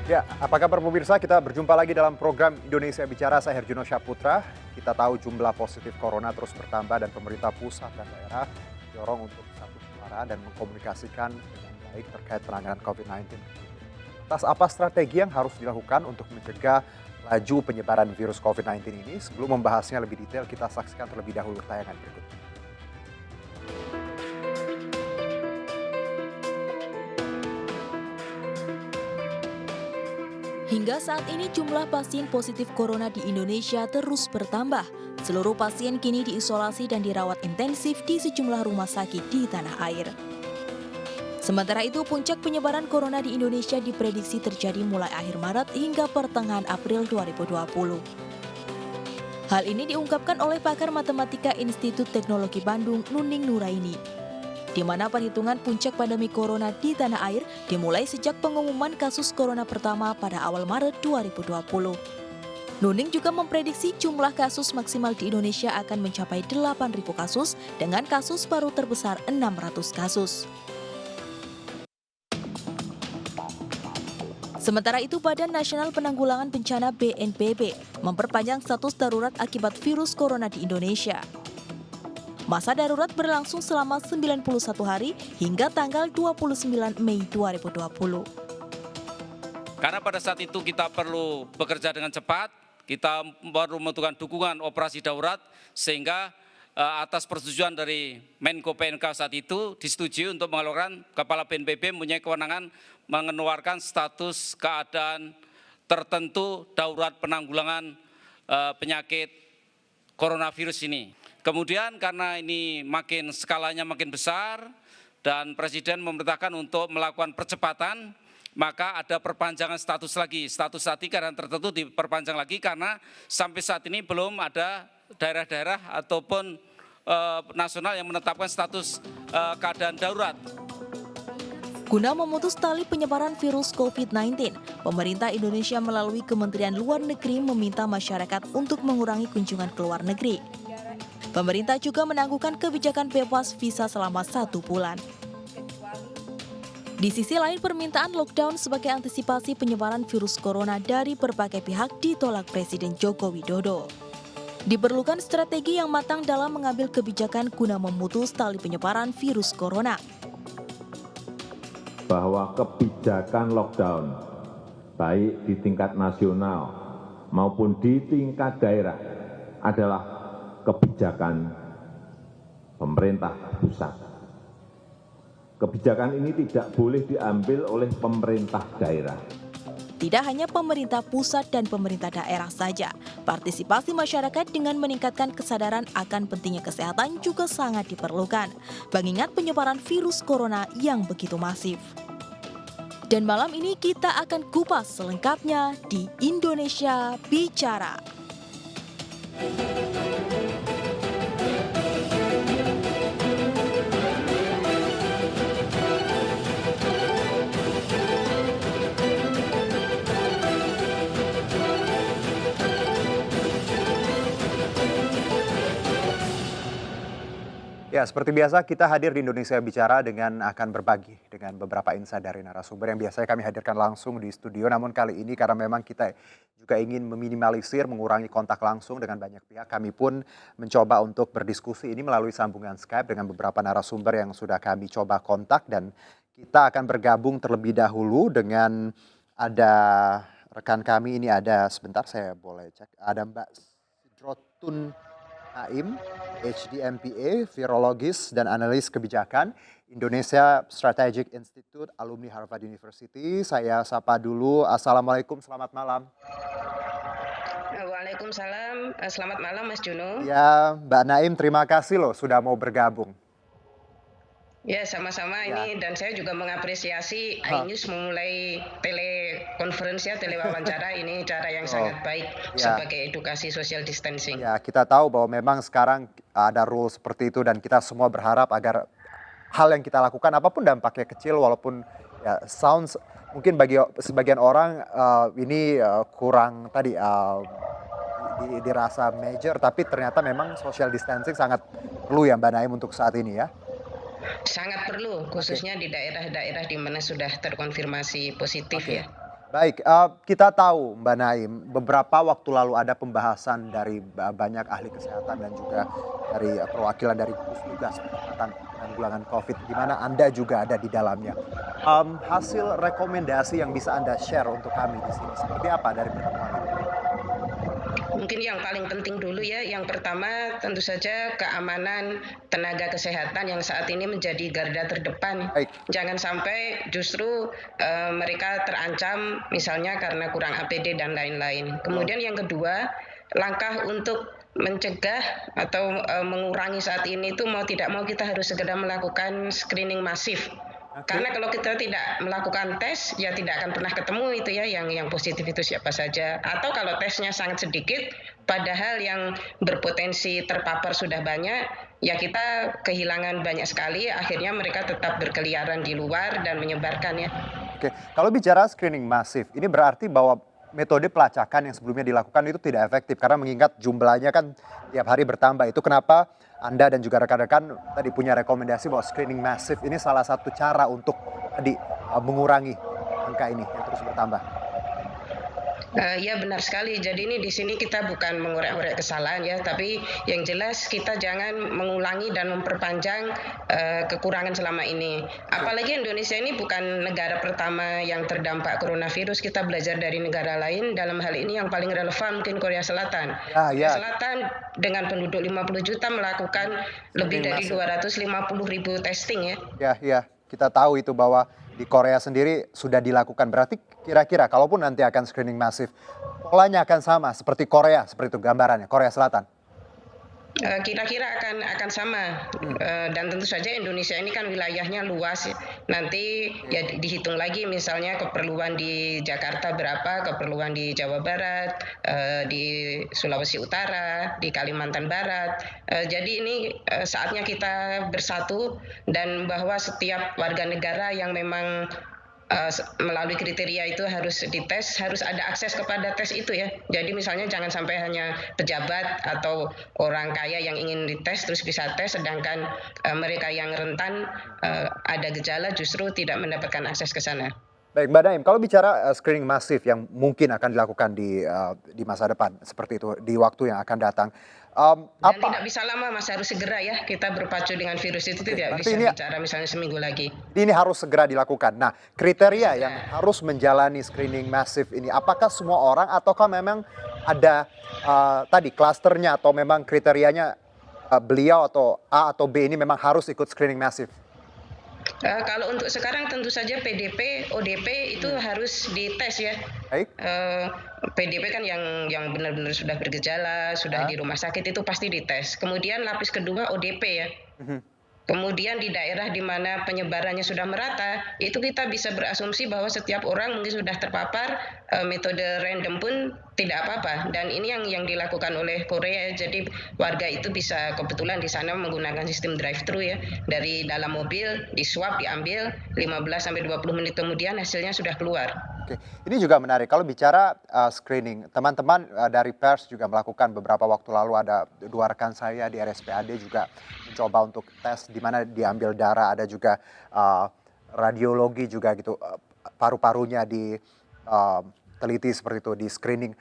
Ya, apa kabar pemirsa? Kita berjumpa lagi dalam program Indonesia Bicara. Saya Herjuno Syaputra. Kita tahu jumlah positif corona terus bertambah dan pemerintah pusat dan daerah dorong untuk satu suara dan mengkomunikasikan dengan baik terkait penanganan COVID-19. Atas apa strategi yang harus dilakukan untuk mencegah laju penyebaran virus COVID-19 ini? Sebelum membahasnya lebih detail, kita saksikan terlebih dahulu tayangan berikut. Hingga saat ini jumlah pasien positif corona di Indonesia terus bertambah. Seluruh pasien kini diisolasi dan dirawat intensif di sejumlah rumah sakit di tanah air. Sementara itu, puncak penyebaran corona di Indonesia diprediksi terjadi mulai akhir Maret hingga pertengahan April 2020. Hal ini diungkapkan oleh pakar matematika Institut Teknologi Bandung, Nuning Nuraini, di mana perhitungan puncak pandemi corona di tanah air dimulai sejak pengumuman kasus corona pertama pada awal Maret 2020. Nuning juga memprediksi jumlah kasus maksimal di Indonesia akan mencapai 8.000 kasus dengan kasus baru terbesar 600 kasus. Sementara itu, Badan Nasional Penanggulangan Bencana BNPB memperpanjang status darurat akibat virus corona di Indonesia. Masa darurat berlangsung selama 91 hari hingga tanggal 29 Mei 2020. Karena pada saat itu kita perlu bekerja dengan cepat, kita perlu membutuhkan dukungan operasi darurat sehingga atas persetujuan dari Menko PNK saat itu disetujui untuk mengeluarkan Kepala BNPB mempunyai kewenangan mengeluarkan status keadaan tertentu darurat penanggulangan penyakit coronavirus ini. Kemudian karena ini skalanya makin besar dan Presiden memerintahkan untuk melakukan percepatan, maka ada perpanjangan status lagi. Status saat ini karena tertentu diperpanjang lagi karena sampai saat ini belum ada daerah-daerah ataupun nasional yang menetapkan status keadaan darurat. Guna memutus tali penyebaran virus COVID-19, pemerintah Indonesia melalui Kementerian Luar Negeri meminta masyarakat untuk mengurangi kunjungan ke luar negeri. Pemerintah juga menangguhkan kebijakan bebas visa selama 1 bulan. Di sisi lain, permintaan lockdown sebagai antisipasi penyebaran virus corona dari berbagai pihak ditolak Presiden Joko Widodo. Diperlukan strategi yang matang dalam mengambil kebijakan guna memutus tali penyebaran virus corona. Bahwa kebijakan lockdown, baik di tingkat nasional maupun di tingkat daerah, adalah kebijakan pemerintah pusat. Kebijakan ini tidak boleh diambil oleh pemerintah daerah. Tidak hanya pemerintah pusat dan pemerintah daerah saja, partisipasi masyarakat dengan meningkatkan kesadaran akan pentingnya kesehatan juga sangat diperlukan, mengingat penyebaran virus corona yang begitu masif. Dan malam ini kita akan kupas selengkapnya di Indonesia Bicara. Ya, seperti biasa kita hadir di Indonesia Bicara dengan akan berbagi dengan beberapa insight dari narasumber yang biasanya kami hadirkan langsung di studio. Namun kali ini karena memang kita juga ingin meminimalisir, mengurangi kontak langsung dengan banyak pihak, kami pun mencoba untuk berdiskusi ini melalui sambungan Skype dengan beberapa narasumber yang sudah kami coba kontak. Dan kita akan bergabung terlebih dahulu dengan ada rekan kami, ini ada, sebentar saya boleh cek, ada Mbak Sidrotun Naim, HD MPA, virologis dan analis kebijakan, Indonesia Strategic Institute, alumni Harvard University. Saya sapa dulu, Assalamualaikum, selamat malam. Waalaikumsalam, selamat malam Mas Juno. Ya, Mbak Naim, terima kasih loh sudah mau bergabung. Ya, sama-sama ini, dan saya juga mengapresiasi iNews memulai telekonferensi, telewawancara ini cara yang sangat baik sebagai edukasi social distancing. Ya, kita tahu bahwa memang sekarang ada rule seperti itu dan kita semua berharap agar hal yang kita lakukan apapun dampaknya kecil, walaupun ya sounds mungkin bagi sebagian orang ini kurang tadi dirasa major, tapi ternyata memang social distancing sangat perlu ya Mbak Naim untuk saat ini ya. Sangat perlu, khususnya di daerah-daerah di mana sudah terkonfirmasi positif ya. Baik, kita tahu Mbak Naim, beberapa waktu lalu ada pembahasan dari banyak ahli kesehatan dan juga dari perwakilan dari gugus tugas percepatan penanggulangan COVID, di mana Anda juga ada di dalamnya. Hasil rekomendasi yang bisa Anda share untuk kami di sini, seperti apa dari pertemuan ini? Mungkin yang paling penting dulu ya, yang pertama tentu saja keamanan tenaga kesehatan yang saat ini menjadi garda terdepan. Baik. Jangan sampai justru mereka terancam misalnya karena kurang APD dan lain-lain. Kemudian yang kedua, langkah untuk mencegah atau mengurangi saat ini itu mau tidak mau kita harus segera melakukan screening masif. Karena kalau kita tidak melakukan tes, ya tidak akan pernah ketemu itu ya yang positif itu siapa saja. Atau kalau tesnya sangat sedikit, padahal yang berpotensi terpapar sudah banyak, ya kita kehilangan banyak sekali. Akhirnya mereka tetap berkeliaran di luar dan menyebarkan ya. Oke, kalau bicara screening masif, ini berarti bahwa metode pelacakan yang sebelumnya dilakukan itu tidak efektif karena mengingat jumlahnya kan tiap hari bertambah. Itu kenapa Anda dan juga rekan-rekan tadi punya rekomendasi bahwa screening masif ini salah satu cara untuk tadi mengurangi angka ini yang terus bertambah. Ya benar sekali. Jadi ini di sini kita bukan mengorek-orek kesalahan ya, tapi yang jelas kita jangan mengulangi dan memperpanjang kekurangan selama ini. Apalagi Indonesia ini bukan negara pertama yang terdampak coronavirus. Kita belajar dari negara lain. Dalam hal ini yang paling relevan mungkin Korea Selatan. Korea Selatan dengan penduduk 50 juta melakukan lebih dari 250.000 testing ya. Ya, kita tahu itu bahwa di Korea sendiri sudah dilakukan. Berarti kira-kira kalaupun nanti akan screening masif, polanya akan sama seperti Korea, seperti itu gambarannya, Korea Selatan. Kira-kira akan sama dan tentu saja Indonesia ini kan wilayahnya luas. Nanti ya dihitung lagi misalnya keperluan di Jakarta berapa, keperluan di Jawa Barat, di Sulawesi Utara, di Kalimantan Barat. Jadi ini saatnya kita bersatu dan bahwa setiap warga negara yang memang melalui kriteria itu harus dites, harus ada akses kepada tes itu ya. Jadi misalnya jangan sampai hanya pejabat atau orang kaya yang ingin dites terus bisa tes, sedangkan mereka yang rentan ada gejala justru tidak mendapatkan akses ke sana. Baik Mbak Naim, kalau bicara screening masif yang mungkin akan dilakukan di masa depan seperti itu, di waktu yang akan datang. Dan tidak bisa lama Mas, harus segera ya kita berpacu dengan virus itu tidak bisa bicara misalnya seminggu lagi. Ini harus segera dilakukan. Nah, kriteria yang harus menjalani screening masif ini, apakah semua orang ataukah memang ada tadi klasternya atau memang kriterianya beliau atau A atau B ini memang harus ikut screening masif? Kalau untuk sekarang tentu saja PDP, ODP itu harus dites ya. Baik. PDP kan yang benar-benar sudah bergejala, sudah di rumah sakit itu pasti dites. Kemudian lapis kedua ODP ya. Kemudian di daerah di mana penyebarannya sudah merata, itu kita bisa berasumsi bahwa setiap orang mungkin sudah terpapar, metode random pun tidak apa-apa. Dan ini yang dilakukan oleh Korea, jadi warga itu bisa kebetulan di sana menggunakan sistem drive-thru ya. Dari dalam mobil, di swab, diambil, 15-20 menit kemudian hasilnya sudah keluar. Oke, ini juga menarik. Kalau bicara screening, teman-teman dari pers juga melakukan beberapa waktu lalu ada dua rekan saya di RSPAD juga mencoba untuk tes di mana diambil darah, ada juga radiologi juga gitu, paru-parunya diteliti seperti itu, di screening.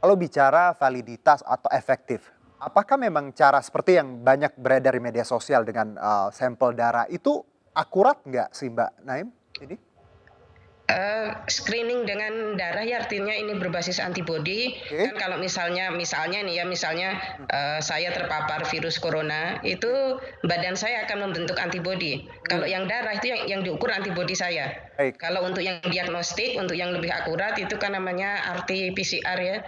Kalau bicara validitas atau efektif, apakah memang cara seperti yang banyak beredar di media sosial dengan sampel darah itu akurat nggak sih Mbak Naim ini? Screening dengan darah ya artinya ini berbasis antibodi. Kan kalau misalnya nih ya saya terpapar virus corona, itu badan saya akan membentuk antibodi. Kalau yang darah itu yang diukur antibodi saya. Kalau untuk yang diagnostik, untuk yang lebih akurat itu kan namanya RT-PCR ya,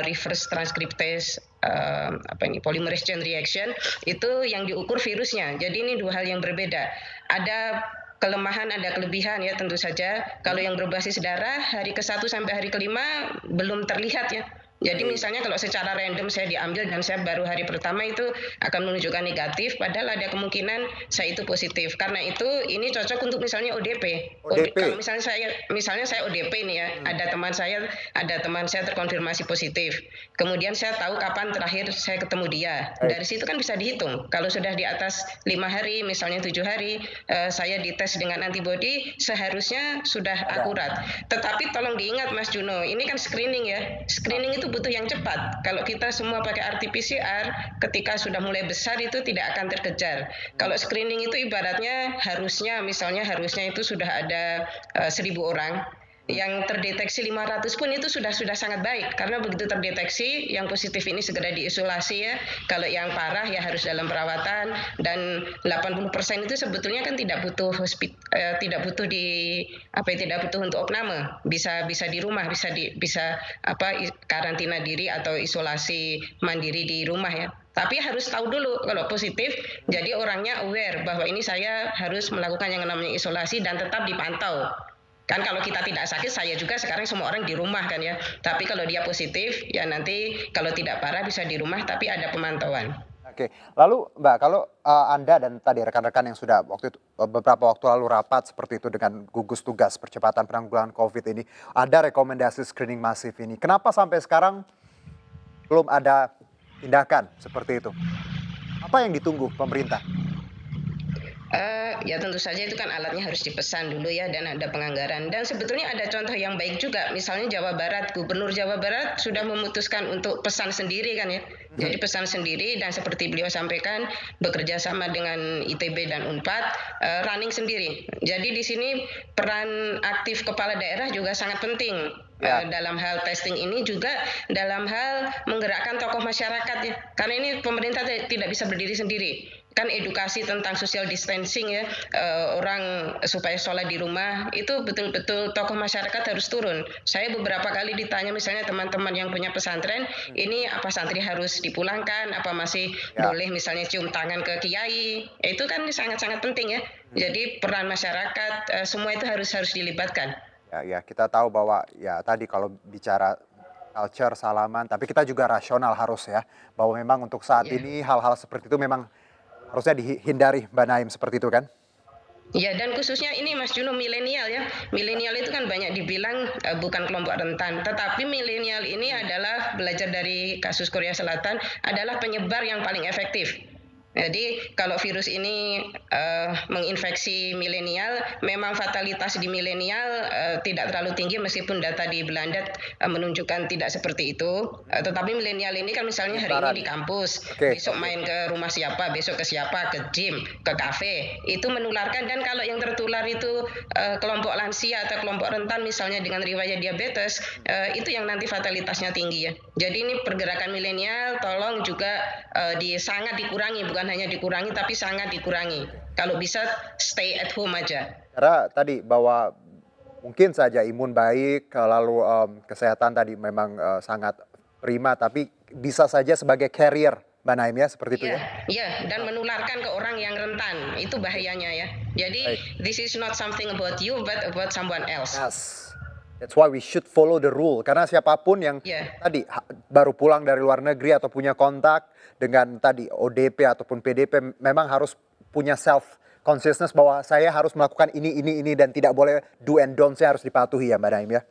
reverse transcriptase polymerase chain reaction, itu yang diukur virusnya. Jadi ini dua hal yang berbeda. Ada kelemahan, ada kelebihan ya tentu saja. Kalau yang berbasis darah hari ke-1 sampai hari ke-5 belum terlihat ya. Jadi misalnya kalau secara random saya diambil dan saya baru hari pertama itu akan menunjukkan negatif, padahal ada kemungkinan saya itu positif. Karena itu ini cocok untuk misalnya ODP. ODP. Kalau misalnya saya ODP nih ya, ada teman saya terkonfirmasi positif. Kemudian saya tahu kapan terakhir saya ketemu dia. Dari situ kan bisa dihitung. Kalau sudah di atas 5 hari, misalnya 7 hari, saya dites dengan antibodi, seharusnya sudah akurat. Tetapi tolong diingat Mas Juno, ini kan screening ya. Screening itu butuh yang cepat. Kalau kita semua pakai RT-PCR, ketika sudah mulai besar itu tidak akan terkejar. Kalau screening itu ibaratnya harusnya itu sudah ada 1.000 orang. Yang terdeteksi 500 pun itu sudah sangat baik, karena begitu terdeteksi yang positif ini segera diisolasi ya. Kalau yang parah ya harus dalam perawatan, dan 80% itu sebetulnya kan tidak butuh untuk opname, bisa di rumah, bisa karantina diri atau isolasi mandiri di rumah ya. Tapi harus tahu dulu kalau positif, jadi orangnya aware bahwa ini saya harus melakukan yang namanya isolasi dan tetap dipantau. Kan kalau kita tidak sakit, saya juga sekarang semua orang di rumah kan ya. Tapi kalau dia positif, ya nanti kalau tidak parah bisa di rumah, tapi ada pemantauan. Oke, lalu Mbak, kalau Anda dan tadi rekan-rekan yang sudah beberapa waktu lalu rapat seperti itu dengan gugus tugas percepatan penanggulangan COVID ini, ada rekomendasi screening masif ini. Kenapa sampai sekarang belum ada tindakan seperti itu? Apa yang ditunggu pemerintah? Ya tentu saja itu kan alatnya harus dipesan dulu ya, dan ada penganggaran. Dan sebetulnya ada contoh yang baik juga, misalnya Jawa Barat, Gubernur Jawa Barat sudah memutuskan untuk pesan sendiri kan ya. Jadi pesan sendiri, dan seperti beliau sampaikan bekerja sama dengan ITB dan Unpad, running sendiri. Jadi di sini peran aktif kepala daerah juga sangat penting. Dalam hal testing ini, juga dalam hal menggerakkan tokoh masyarakat ya. Karena ini pemerintah tidak bisa berdiri sendiri. Kan edukasi tentang social distancing ya, orang supaya sholat di rumah, itu betul-betul tokoh masyarakat harus turun. Saya beberapa kali ditanya misalnya teman-teman yang punya pesantren, ini apa santri harus dipulangkan, apa masih boleh misalnya cium tangan ke kiai, itu kan sangat-sangat penting ya. Jadi peran masyarakat, semua itu harus dilibatkan. Ya, kita tahu bahwa ya tadi kalau bicara culture, salaman, tapi kita juga rasional harus ya, bahwa memang untuk saat ini hal-hal seperti itu memang harusnya dihindari, Mbak Naim, seperti itu kan? Ya, dan khususnya ini Mas Juno, milenial ya. Milenial itu kan banyak dibilang bukan kelompok rentan, tetapi milenial ini adalah, belajar dari kasus Korea Selatan, adalah penyebar yang paling efektif. Jadi kalau virus ini menginfeksi milenial, memang fatalitas di milenial tidak terlalu tinggi, meskipun data di Belanda menunjukkan tidak seperti itu. Tetapi milenial ini kan misalnya hari ini di kampus, besok main ke rumah siapa, besok ke siapa, ke gym, ke kafe, itu menularkan. Dan kalau yang tertular itu kelompok lansia atau kelompok rentan misalnya dengan riwayat diabetes, itu yang nanti fatalitasnya tinggi ya. Jadi ini pergerakan milenial tolong juga sangat dikurangi, bukan hanya dikurangi tapi sangat dikurangi. Kalau bisa stay at home aja. Karena tadi bahwa mungkin saja imun baik, lalu kesehatan tadi memang sangat prima, tapi bisa saja sebagai carrier, Mbak Naim ya, seperti itu ya? Iya, dan menularkan ke orang yang rentan, itu bahayanya ya. Jadi this is not something about you, but about someone else. Yes. That's why we should follow the rule. Karena siapapun yang tadi baru pulang dari luar negeri atau punya kontak dengan tadi ODP ataupun PDP, memang harus punya self consciousness bahwa saya harus melakukan ini dan tidak boleh do and don't-nya harus dipatuhi ya, Mbak Naim ya.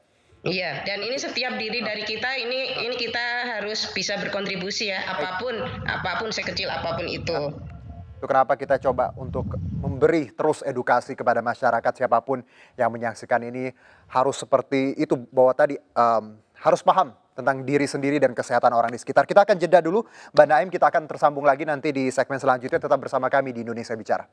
Iya, dan ini setiap diri dari kita ini kita harus bisa berkontribusi ya, apapun sekecil apapun itu. Itu kenapa kita coba untuk memberi terus edukasi kepada masyarakat, siapapun yang menyaksikan ini harus seperti itu, bahwa tadi harus paham tentang diri sendiri dan kesehatan orang di sekitar. Kita akan jeda dulu, Mbak Naim, kita akan tersambung lagi nanti di segmen selanjutnya, tetap bersama kami di Indonesia Bicara.